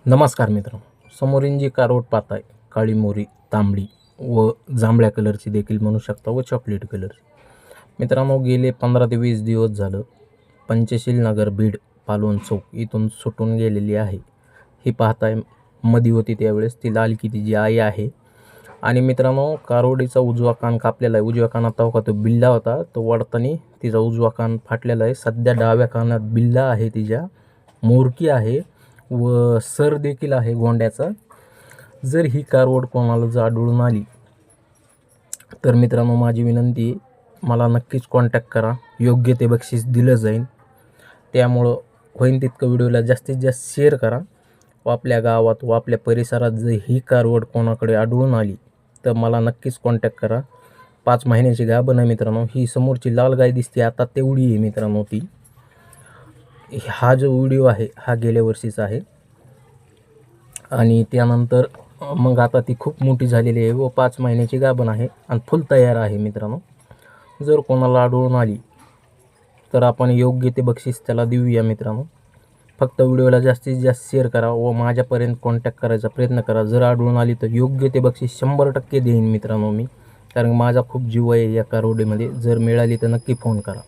नमस्कार मित्रांनो, समोरील जी कारोट पाहताय काळी मोरी, तांबडी व जांभळ्या कलरची देखील म्हणू शकता व चॉकलेट कलरची. मित्रांनो, गेले 15 ते 20 दिवस झालं पंचशील नगर बीड पालवण चौक इथून सुटून गेलेली आहे. ही पाहताय मधी होती त्यावेळेस ती लाल की तिची आई आहे. आणि मित्रांनो, कारोडीचा उजवा कान कापलेला आहे. उजव्या कानात का तो बिल्ला होता, तो वडताना तिचा उजवा कान फाटलेला आहे. सध्या डाव्या कानात बिल्ला आहे, तिच्या मोरकी आहे व सर देखील आहे गोंड्याचा. जर ही कारवड कोणाला आढळून आली तर मित्रांनो, माझी विनंती मला नक्कीच कॉन्टॅक्ट करा. योग्य ते बक्षीस दिलं जाईल. त्यामुळं होईन तितकं व्हिडिओला जास्तीत जास्त शेअर करा व आपल्या गावात व आपल्या परिसरात जर ही कारवड कोणाकडे आढळून आली तर मला नक्कीच कॉन्टॅक्ट करा. 5 महिन्याची गाभण आहे मित्रांनो. ही समोरची लाल गाय दिसते आता तेवढी आहे मित्रांनो ती. हा जो व्हिडिओ आहे हा गेल्या वर्षीचा आहे. आणि त्यानंतर मग आता ती खूप मोठी झालेली आहे व 5 महिन्याची गाभण आहे आणि फुल तयार आहे मित्रांनो. जर कोणाला आढळून आली तर आपण योग्य ते बक्षीस त्याला देऊया मित्रांनो. फक्त व्हिडिओला जास्तीत जास्त शेअर करा व माझ्यापर्यंत कॉन्टॅक्ट करायचा प्रयत्न करा. जर आढळून आली तर योग्य ते बक्षीस 100% देईन मित्रांनो मी, कारण माझा खूप जीव आहे या कारवडीमध्ये. जर मिळाली तर नक्की फोन करा.